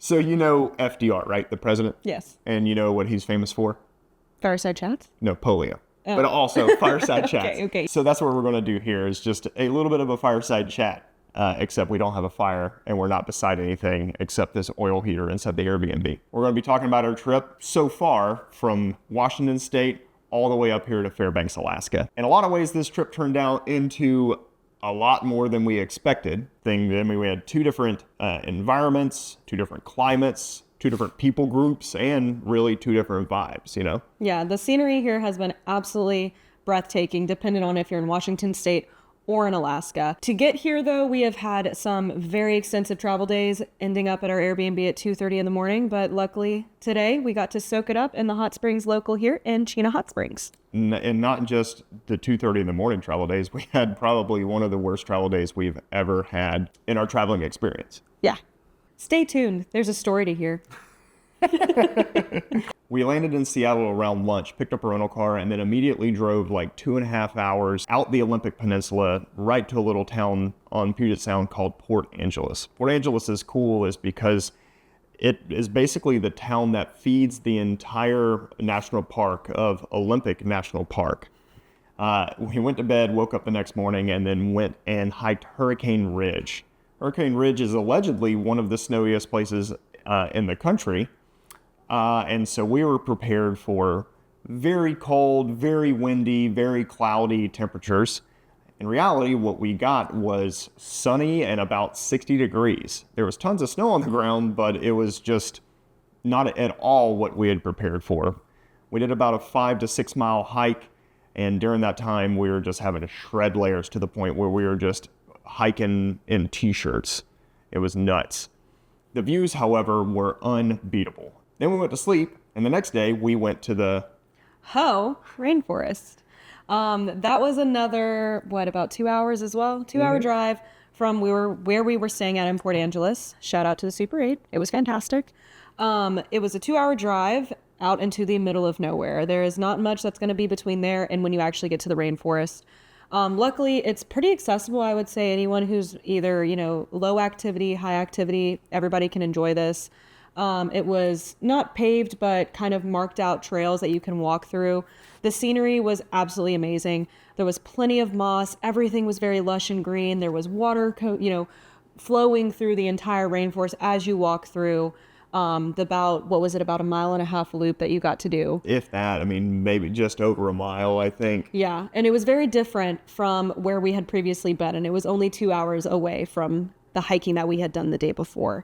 So you know FDR, right? The president? Yes. And you know what he's famous for? Fireside chats? No, polio. Oh. But also fireside chats. Okay. So that's what we're going to do here is just a little bit of a fireside chat, except we don't have a fire and we're not beside anything except this oil heater inside the Airbnb. We're going to be talking about our trip so far from Washington State all the way up here to Fairbanks, Alaska. In a lot of ways, this trip turned out into a lot more than we expected. I mean, we had two different environments, two different climates, two different people groups, and really two different vibes, you know? Yeah, the scenery here has been absolutely breathtaking, depending on if you're in Washington State or in Alaska. To get here, though, we have had some very extensive travel days, ending up at our Airbnb at 2:30 in the morning. But luckily, today, we got to soak it up in the hot springs local here in Chena Hot Springs. And not just the 2:30 in the morning travel days. We had probably one of the worst travel days we've ever had in our traveling experience. Yeah. Stay tuned. There's a story to hear. We landed in Seattle around lunch, picked up a rental car, and then immediately drove like 2.5 hours out the Olympic Peninsula right to a little town on Puget Sound called Port Angeles. Port Angeles is cool is because it is basically the town that feeds the entire national park of Olympic National Park. We went to bed, woke up the next morning, and then went and hiked Hurricane Ridge. Hurricane Ridge is allegedly one of the snowiest places in the country. And so we were prepared for very cold, very windy, very cloudy temperatures. In reality, what we got was sunny and about 60 degrees. There was tons of snow on the ground, but it was just not at all what we had prepared for. We did about a 5 to 6 mile hike, and during that time, we were just having to shred layers to the point where we were just hiking in t-shirts. It was nuts. The views, however, were unbeatable. Then we went to sleep, and the next day we went to the rainforest. That was another, about 2 hours as well? 2-hour drive from where we were staying at in Port Angeles. Shout out to the Super 8. It was fantastic. It was a 2-hour drive out into the middle of nowhere. There is not much that's going to be between there and when you actually get to the rainforest. Luckily, it's pretty accessible. I would say anyone who's either, low activity, high activity, everybody can enjoy this. It was not paved, but kind of marked out trails that you can walk through. The scenery was absolutely amazing. There was plenty of moss. Everything was very lush and green. There was water, flowing through the entire rainforest as you walk through. About a 1.5 mile loop that you got to do. If that, maybe just over a mile, I think. Yeah, and it was very different from where we had previously been, and it was only 2 hours away from the hiking that we had done the day before.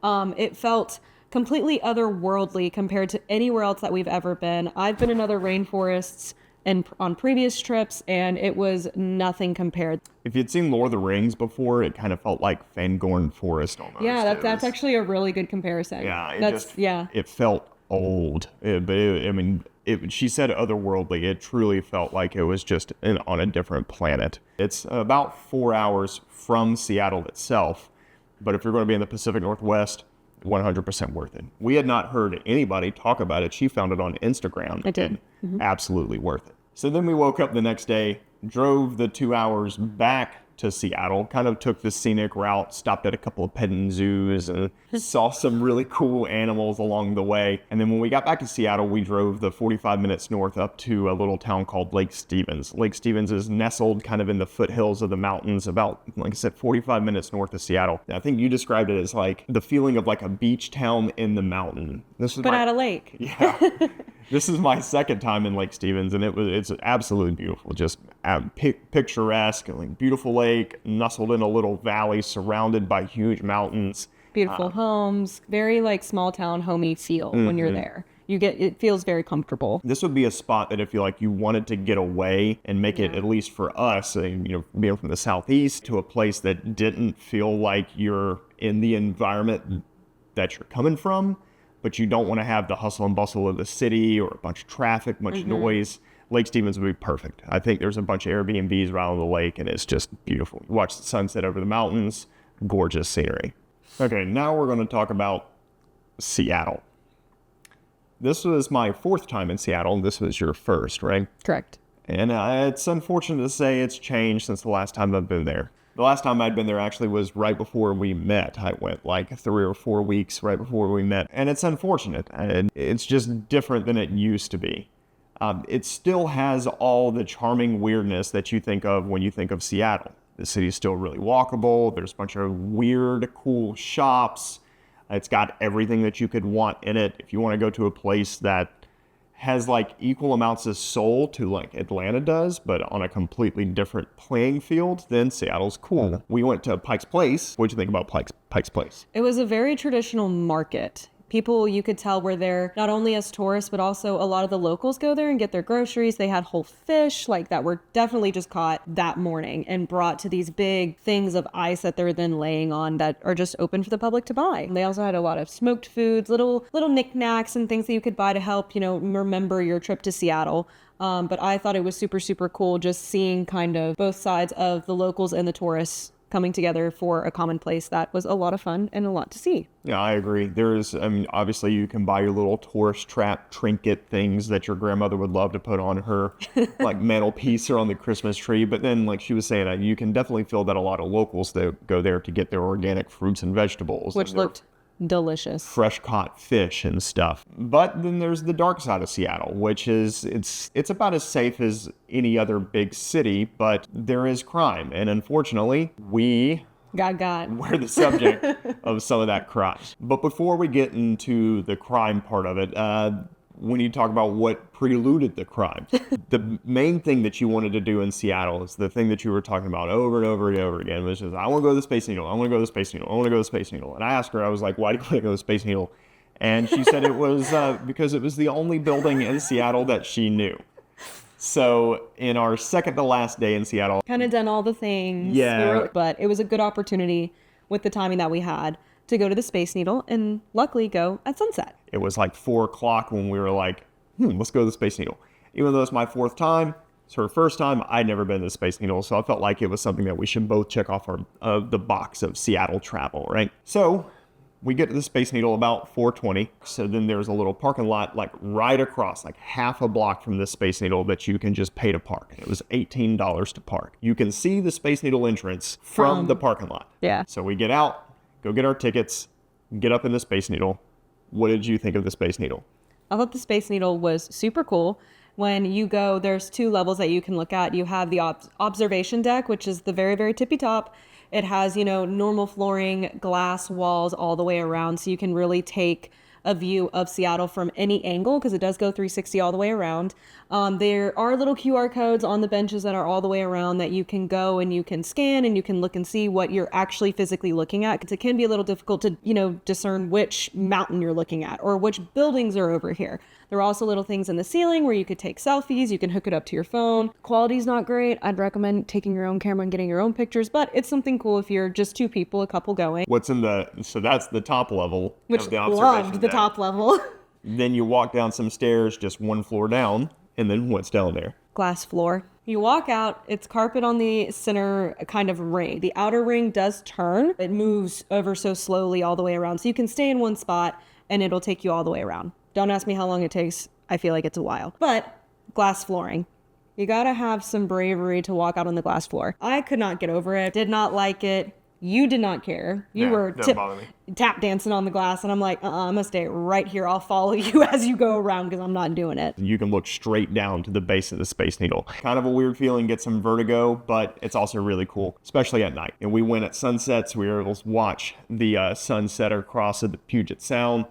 It felt completely otherworldly compared to anywhere else that we've ever been. I've been in other rainforests and on previous trips, and it was nothing compared. If you'd seen Lord of the Rings before, it kind of felt like Fangorn Forest almost. Yeah, that's actually a really good comparison. Yeah, it felt old. She said otherworldly. It truly felt like it was just on a different planet. It's about 4 hours from Seattle itself, but if you're going to be in the Pacific Northwest, 100% worth it. We had not heard anybody talk about it. She found it on Instagram. I did. Absolutely worth it. So then we woke up the next day, drove the 2 hours back to Seattle, kind of took the scenic route, stopped at a couple of petting zoos and saw some really cool animals along the way. And then when we got back to Seattle, we drove the 45 minutes north up to a little town called Lake Stevens. Lake Stevens is nestled kind of in the foothills of the mountains, about, like I said, 45 minutes north of Seattle. I think you described it as like the feeling of like a beach town in the mountain. At a lake. Yeah. This is my second time in Lake Stevens, and it's absolutely beautiful. Just picturesque, like beautiful lake, nestled in a little valley, surrounded by huge mountains. Beautiful homes, very like small town homey feel when you're there. It feels very comfortable. This would be a spot that if you wanted to get away and make it, at least for us, being from the Southeast, to a place that didn't feel like you're in the environment that you're coming from, but you don't want to have the hustle and bustle of the city or a bunch of traffic, much noise. Lake Stevens would be perfect. I think there's a bunch of Airbnbs around the lake, and it's just beautiful. You watch the sunset over the mountains, gorgeous scenery. Okay, now we're going to talk about Seattle. This was my fourth time in Seattle. This was your first, right? Correct. And it's unfortunate to say it's changed since the last time I've been there. The last time I'd been there actually was right before we met. I went like 3 or 4 weeks right before we met. And it's unfortunate. And it's just different than it used to be. It still has all the charming weirdness that you think of when you think of Seattle. The city's still really walkable. There's a bunch of weird, cool shops. It's got everything that you could want in it. If you want to go to a place that has like equal amounts of soul to like Atlanta does, but on a completely different playing field, then Seattle's cool. We went to Pike's Place. What'd you think about Pike's Place? It was a very traditional market. People, you could tell, were there not only as tourists, but also a lot of the locals go there and get their groceries. They had whole fish like that were definitely just caught that morning and brought to these big things of ice that they're then laying on that are just open for the public to buy. They also had a lot of smoked foods, little knickknacks and things that you could buy to help, remember your trip to Seattle. But I thought it was super, super cool just seeing kind of both sides of the locals and the tourists coming together for a common place that was a lot of fun and a lot to see. Yeah, I agree. Obviously you can buy your little tourist trap trinket things that your grandmother would love to put on her like mantelpiece or on the Christmas tree. But then like she was saying, you can definitely feel that a lot of locals that go there to get their organic fruits and vegetables. Which looked delicious. Fresh caught fish and stuff. But then there's the dark side of Seattle, which is it's about as safe as any other big city, but there is crime. And unfortunately, we're the subject of some of that crime. But before we get into the crime part of it, we need to talk about what preluded the crime. The main thing that you wanted to do in Seattle is the thing that you were talking about over and over and over again, which is, I want to go to the Space Needle. I want to go to the Space Needle. I want to go to the Space Needle. And I asked her, I was like, why do you want to go to the Space Needle? And she said it was because it was the only building in Seattle that she knew. So in our second to last day in Seattle, kind of done all the things. Yeah. But it was a good opportunity with the timing that we had to go to the Space Needle and luckily go at sunset. It was like 4 o'clock when we were like, let's go to the Space Needle. Even though it's my 4th time, it's her first time, I'd never been to the Space Needle, so I felt like it was something that we should both check off the box of Seattle travel, right? So we get to the Space Needle about 4:20. So then there's a little parking lot like right across, like half a block from the Space Needle that you can just pay to park. It was $18 to park. You can see the Space Needle entrance from the parking lot. Yeah. So we get out, go get our tickets, get up in the Space Needle. What did you think of the Space Needle? I thought the Space Needle was super cool. When you go, there's 2 levels that you can look at. You have the observation deck, which is the very, very tippy top. It has, normal flooring, glass walls all the way around. So you can really take a view of Seattle from any angle because it does go 360 all the way around. There are little QR codes on the benches that are all the way around that you can go and you can scan and you can look and see what you're actually physically looking at, because it can be a little difficult to, discern which mountain you're looking at or which buildings are over here. There are also little things in the ceiling where you could take selfies. You can hook it up to your phone. Quality's not great. I'd recommend taking your own camera and getting your own pictures, but it's something cool if you're just 2 people, a couple going. So that's the top level Which of the observation loved the deck. top level. Then you walk down some stairs, just 1 floor down, and then what's down there? Glass floor. You walk out, it's carpet on the center kind of ring. The outer ring does turn. It moves ever so slowly all the way around. So you can stay in one spot and it'll take you all the way around. Don't ask me how long it takes. I feel like it's a while. But glass flooring. You gotta have some bravery to walk out on the glass floor. I could not get over it. Did not like it. You did not care. You were tap dancing on the glass, and I'm like, I'm gonna stay right here. I'll follow you as you go around because I'm not doing it. You can look straight down to the base of the Space Needle. Kind of a weird feeling, get some vertigo, but it's also really cool, especially at night. And we went at sunsets. We were able to watch the sunset across the Puget Sound.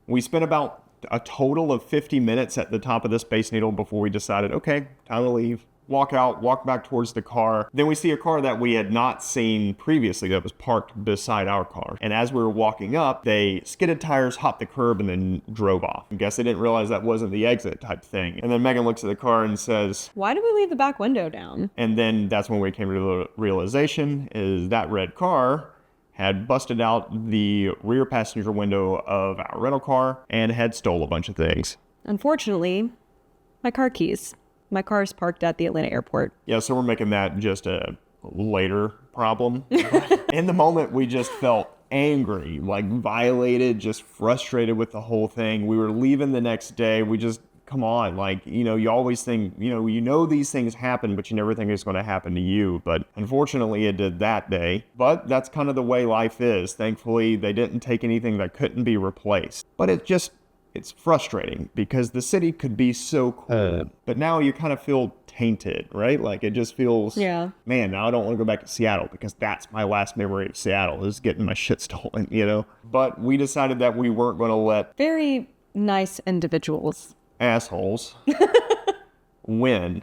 We spent about a total of 50 minutes at the top of the Space Needle before we decided, okay, time to leave. Walk out, walk back towards the car. Then we see a car that we had not seen previously that was parked beside our car. And as we were walking up, they skidded tires, hopped the curb, and then drove off. I guess they didn't realize that wasn't the exit type thing. And then Megan looks at the car and says, why did we leave the back window down? And then that's when we came to the realization is that red car had busted out the rear passenger window of our rental car and had stole a bunch of things. Unfortunately, my car keys. My car is parked at the Atlanta airport. Yeah, so we're making that just a later problem. In the moment, we just felt angry, like violated, just frustrated with the whole thing. We were leaving the next day. We just come on, like, you always think, these things happen, but you never think it's going to happen to you. But unfortunately, it did that day. But that's kind of the way life is. Thankfully, they didn't take anything that couldn't be replaced. But it's frustrating because the city could be so cool, but now you kind of feel tainted, right? Like, it just feels, man, now I don't want to go back to Seattle because that's my last memory of Seattle, is getting my shit stolen, But we decided that we weren't going to let Very nice individuals. Assholes win,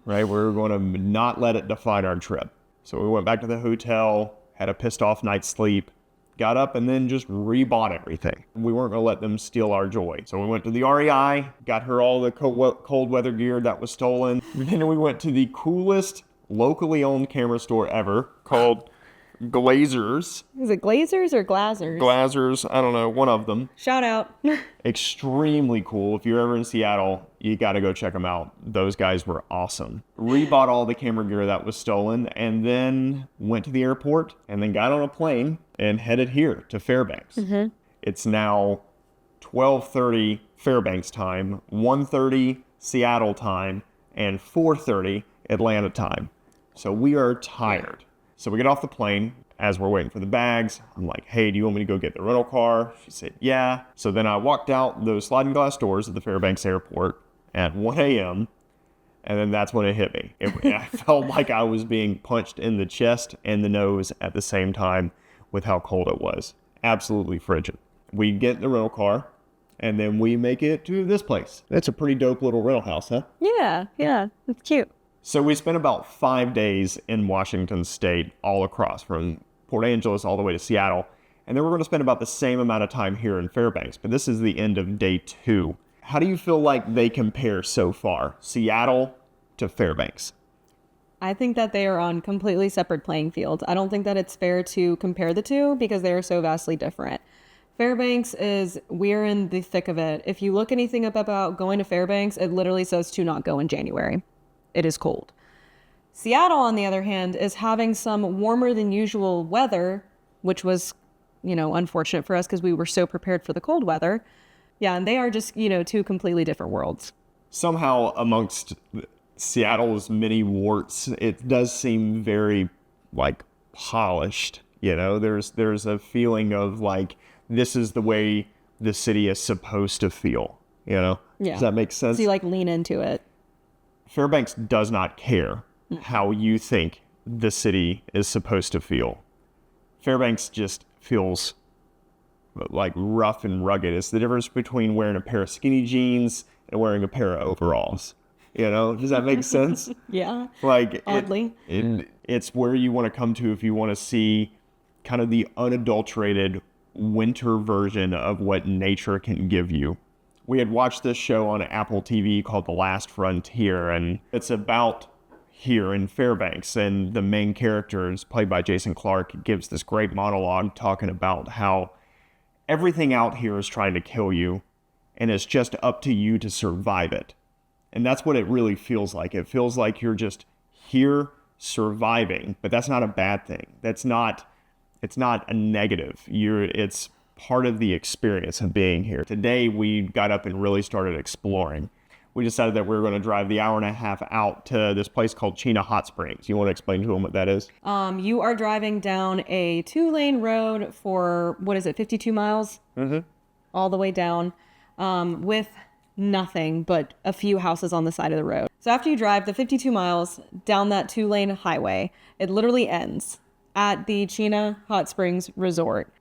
right? We were going to not let it define our trip. So we went back to the hotel, had a pissed off night's sleep, got up, and then just rebought everything. We weren't going to let them steal our joy. So we went to the REI, got her all the cold weather gear that was stolen. Then we went to the coolest locally owned camera store ever called Glazers. Is it Glazers or Glazers? Glazers, I don't know, one of them. Shout out. Extremely cool. If you're ever in Seattle, you got to go check them out. Those guys were awesome. Rebought all the camera gear that was stolen, and then went to the airport, and then got on a plane and headed here to Fairbanks. It's now 12:30 Fairbanks time, 1:30 Seattle time, and 4:30 Atlanta time. So we are tired. So we get off the plane. As we're waiting for the bags, I'm like, hey, do you want me to go get the rental car? She said, yeah. So then I walked out those sliding glass doors at the Fairbanks airport at 1 a.m. And then that's when it hit me. I felt like I was being punched in the chest and the nose at the same time with how cold it was. Absolutely frigid. We get in the rental car, and then we make it to this place. It's a pretty dope little rental house, huh? Yeah, it's cute. So we spent about 5 days in Washington State, all across from Port Angeles all the way to Seattle. And then we're going to spend about the same amount of time here in Fairbanks. But this is the end of day 2. How do you feel like they compare so far, Seattle to Fairbanks? I think that they are on completely separate playing fields. I don't think that it's fair to compare the two because they are so vastly different. Fairbanks we're in the thick of it. If you look anything up about going to Fairbanks, it literally says to not go in January. It is cold. Seattle, on the other hand, is having some warmer than usual weather, which was, unfortunate for us because we were so prepared for the cold weather. Yeah, and they are just, two completely different worlds. Somehow amongst Seattle's many warts, it does seem very, polished. There's a feeling of, this is the way the city is supposed to feel, Yeah. Does that make sense? So you, lean into it. Fairbanks does not care how you think the city is supposed to feel. Fairbanks just feels rough and rugged. It's the difference between wearing a pair of skinny jeans and wearing a pair of overalls. Does that make sense? Yeah. Oddly. It's where you want to come to if you want to see kind of the unadulterated winter version of what nature can give you. We had watched this show on Apple TV called The Last Frontier, and it's about here in Fairbanks, and the main character is played by Jason Clarke, gives this great monologue talking about how everything out here is trying to kill you, and it's just up to you to survive it. And that's what it really feels like. It feels like you're just here surviving, but that's not a bad thing. It's not a negative. It's part of the experience of being here. Today, we got up and really started exploring. We decided that we were going to drive the hour and a half out to this place called Chena Hot Springs. You want to explain to them what that is? You are driving down a 2-lane road for, 52 miles? Mm-hmm. All the way down with nothing but a few houses on the side of the road. So after you drive the 52 miles down that 2-lane highway, it literally ends at the Chena Hot Springs Resort.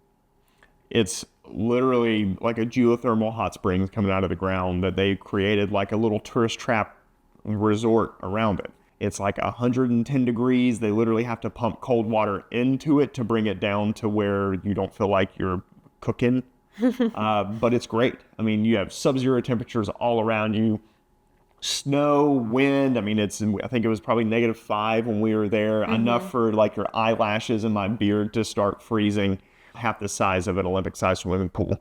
It's literally like a geothermal hot springs coming out of the ground that they created like a little tourist trap resort around it. It's 110 degrees. They literally have to pump cold water into it to bring it down to where you don't feel like you're cooking. But it's great. I mean, you have sub-zero temperatures all around you. Snow, wind. I mean, I think it was probably -5 when we were there. Mm-hmm. Enough for your eyelashes and my beard to start freezing. Half the size of an Olympic-sized swimming pool.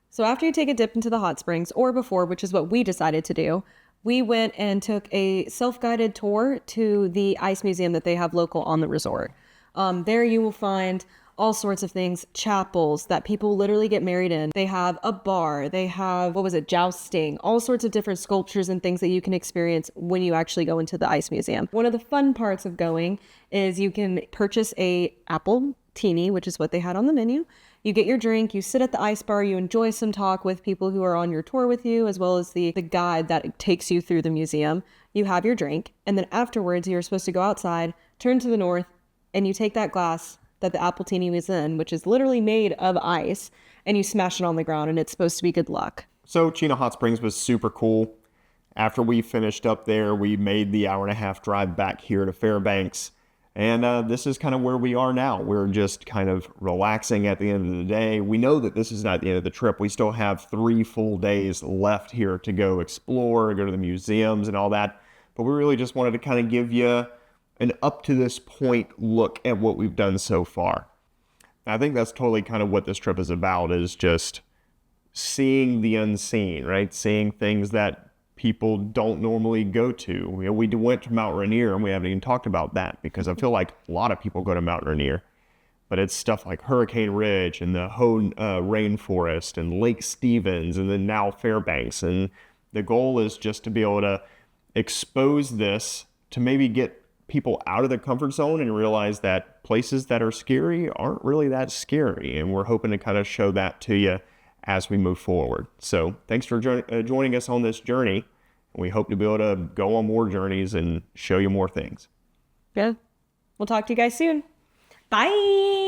So after you take a dip into the hot springs, or before, which is what we decided to do, we went and took a self-guided tour to the ice museum that they have local on the resort. There you will find all sorts of things, chapels that people literally get married in. They have a bar, they have, what was it, jousting, all sorts of different sculptures and things that you can experience when you actually go into the ice museum. One of the fun parts of going is you can purchase a apple teeny, which is what they had on the menu. You get your drink, you sit at the ice bar, you enjoy some talk with people who are on your tour with you, as well as the guide that takes you through the museum. You have your drink, and then afterwards you're supposed to go outside, turn to the north, and you take that glass that the apple teeny was in, which is literally made of ice, and you smash it on the ground, and it's supposed to be good luck. So Chino Hot Springs was super cool. After we finished up there, we made the hour-and-a-half drive back here to Fairbanks. And this is kind of where we are now. We're just kind of relaxing at the end of the day. We know that this is not the end of the trip. We still have 3 full days left here to go explore, go to the museums and all that. But we really just wanted to kind of give you an up to this point look at what we've done so far. I think that's totally kind of what this trip is about, is just seeing the unseen, right? Seeing things that people don't normally go to. We went to Mount Rainier, and we haven't even talked about that because I feel like a lot of people go to Mount Rainier. But it's stuff like Hurricane Ridge and the Hoh Rainforest and Lake Stevens and then now Fairbanks. And the goal is just to be able to expose this to maybe get people out of their comfort zone and realize that places that are scary aren't really that scary. And we're hoping to kind of show that to you as we move forward. So thanks for joining us on this journey. We hope to be able to go on more journeys and show you more things. Yeah. We'll talk to you guys soon. Bye.